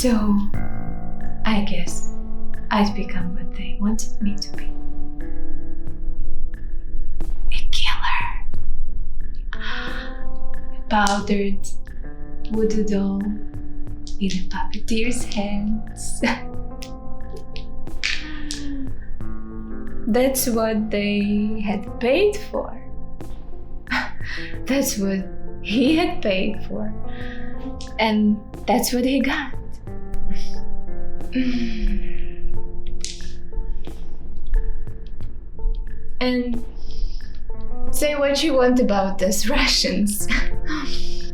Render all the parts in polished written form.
So, I guess I'd become what they wanted me to be. A killer. Powdered voodoo doll in a puppeteer's hands. That's what they had paid for. That's what he had paid for. And that's what he got. And say what you want about us Russians.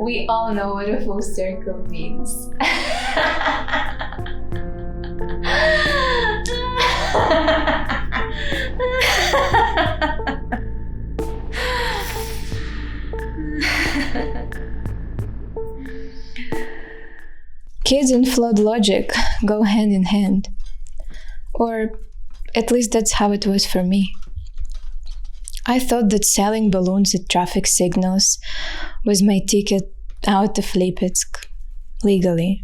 We all know what a full circle means. Kids and flawed logic go hand in hand. Or at least that's how it was for me. I thought that selling balloons at traffic signals was my ticket out of Lipetsk, legally.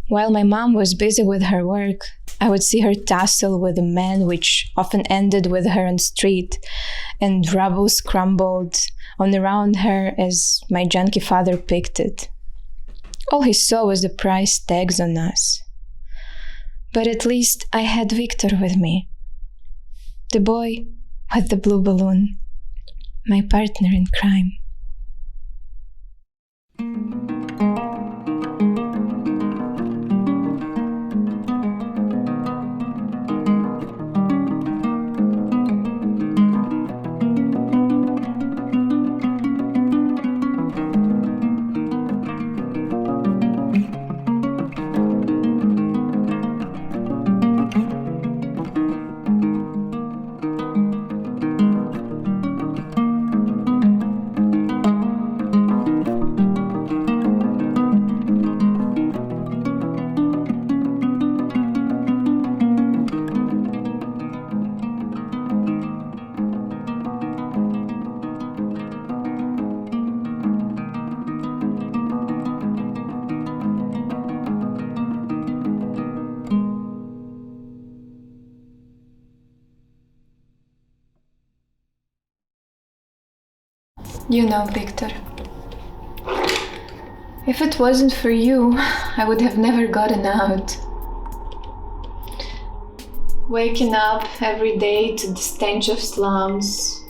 While my mom was busy with her work, I would see her tassel with a man, which often ended with her on street, and rubble scrambled on around her as my junkie father picked it. All he saw was the price tags on us. But at least I had Victor with me. The boy with the blue balloon, my partner in crime. You know, Victor, if it wasn't for you, I would have never gotten out. Waking up every day to the stench of slums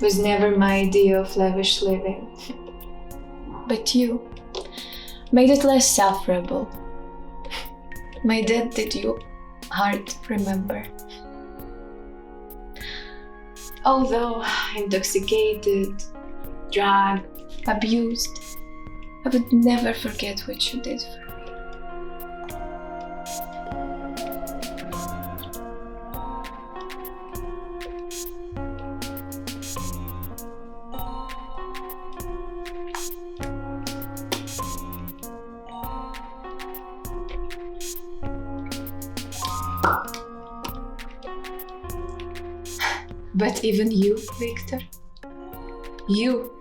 was never my idea of lavish living. But you made it less sufferable. My dad did you hard remember. Although intoxicated, drugged, abused, I would never forget what you did for me. But even you, Victor, you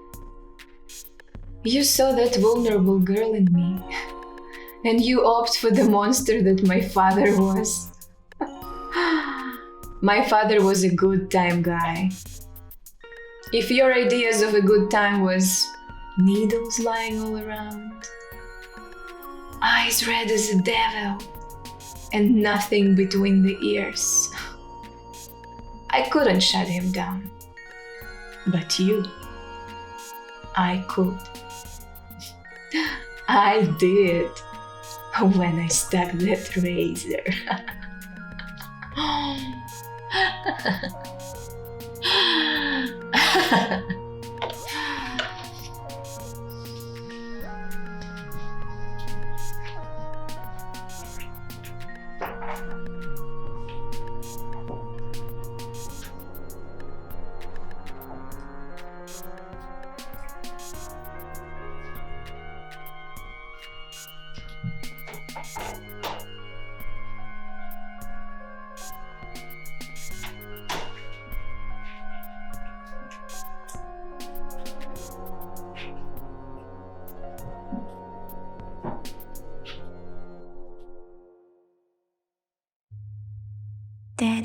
saw that vulnerable girl in me, and you opted for the monster that my father was. My father was a good time guy. If your ideas of a good time was needles lying all around, eyes red as a devil, and nothing between the ears, I couldn't shut him down. But you, I could. I did, when I stuck that razor.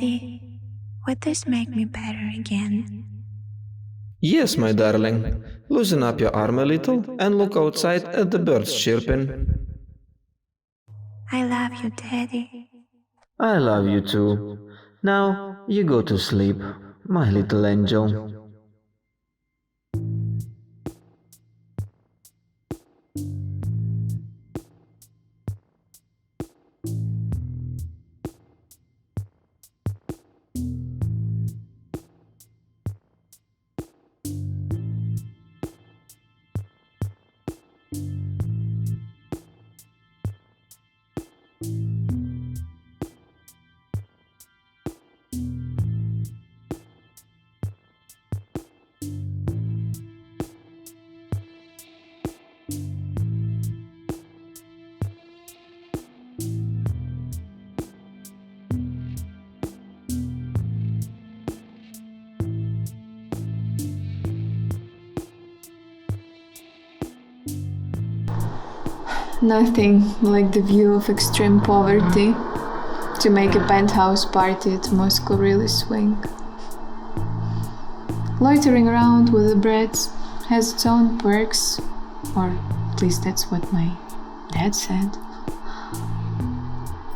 Daddy, would this make me better again? Yes, my darling. Loosen up your arm a little and look outside at the birds chirping. I love you, Daddy. I love you too. Now you go to sleep, my little angel. Nothing like the view of extreme poverty to make a penthouse party at Moscow really swing. Loitering around with the breads has its own perks, or at least that's what my dad said.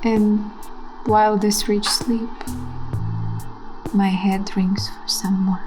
And while this reach sleep, my head rings for some more.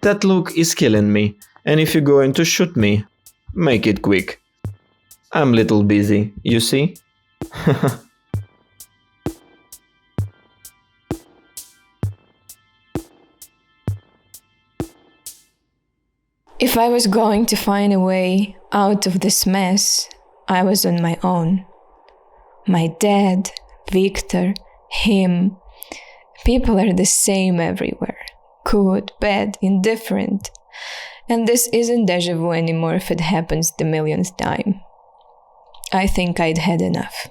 That look is killing me, and if you're going to shoot me, make it quick. I'm little busy, you see? If I was going to find a way out of this mess, I was on my own. My dad, Victor, him. People are the same everywhere. Good, bad, indifferent. And this isn't deja vu anymore if it happens the millionth time. I think I'd had enough.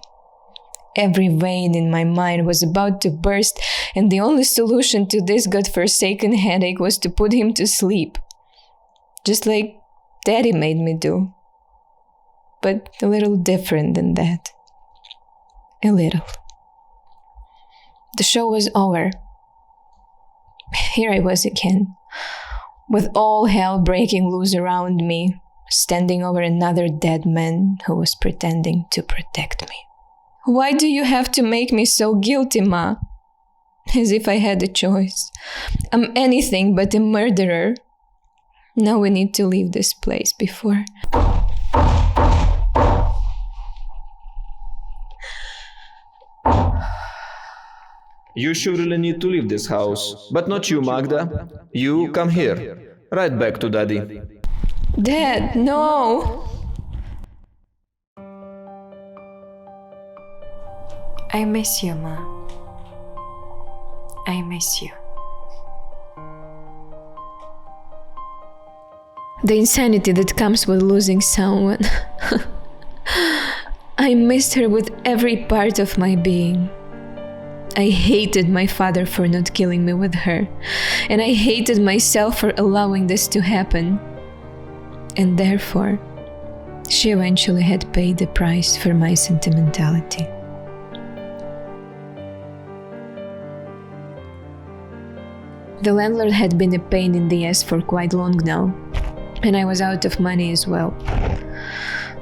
Every vein in my mind was about to burst, and the only solution to this godforsaken headache was to put him to sleep. Just like Daddy made me do. But a little different than that. A little. The show was over. Here I was again, with all hell breaking loose around me, standing over another dead man who was pretending to protect me. Why do you have to make me so guilty, Ma? As if I had a choice. I'm anything but a murderer. Now we need to leave this place before... You surely need to leave this house, but not you, Magda. You come here, right back to Daddy. Dad, no! I miss you, Ma. I miss you. The insanity that comes with losing someone. I missed her with every part of my being. I hated my father for not killing me with her, and I hated myself for allowing this to happen. And therefore, she eventually had paid the price for my sentimentality. The landlord had been a pain in the ass for quite long now, and I was out of money as well.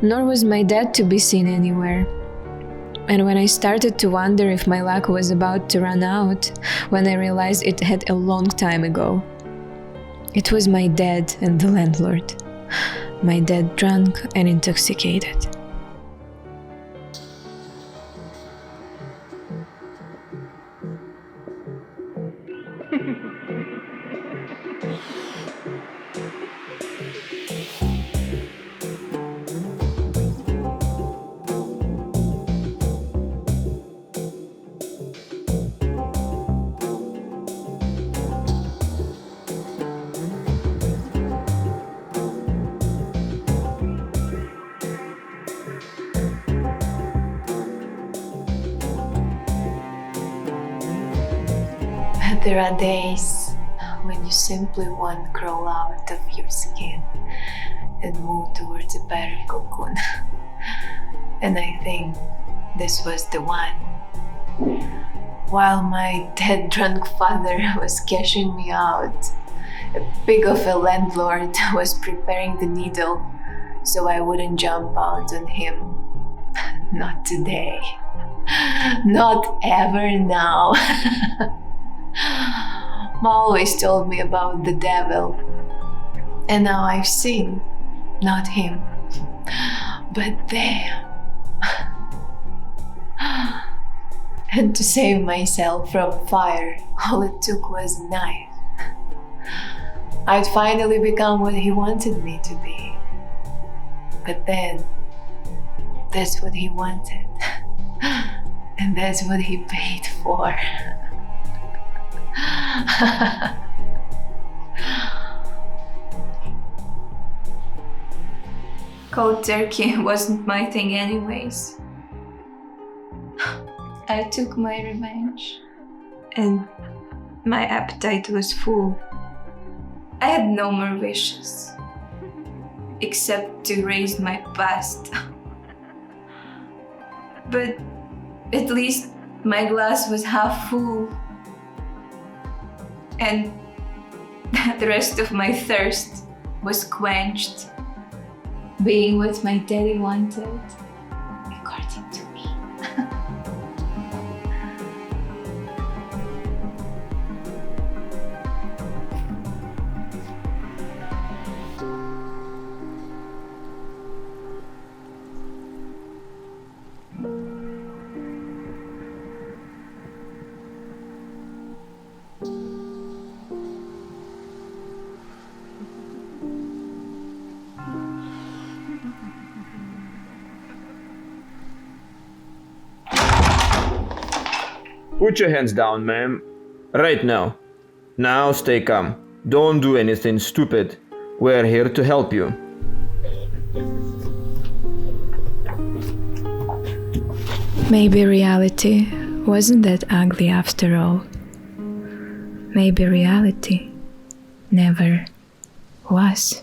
Nor was my dad to be seen anywhere. And when I started to wonder if my luck was about to run out, when I realized it had a long time ago, it was my dad and the landlord. My dad drunk and intoxicated. There are days when you simply want to crawl out of your skin and move towards a better cocoon. And I think this was the one. While my dead drunk father was cashing me out, a pig of a landlord was preparing the needle so I wouldn't jump out on him. Not today. Not ever now. Ma always told me about the devil. And now I've seen, not him, but them. And to save myself from fire, all it took was a knife. I'd finally become what he wanted me to be. But then, that's what he wanted. And that's what he paid for. Cold turkey wasn't my thing anyways. I took my revenge, and my appetite was full. I had no more wishes, except to raise my past. But at least my glass was half full, and the rest of my thirst was quenched, being what my daddy wanted, according to me. Put your hands down, ma'am. Right now. Now stay calm. Don't do anything stupid. We're here to help you. Maybe reality wasn't that ugly after all. Maybe reality never was.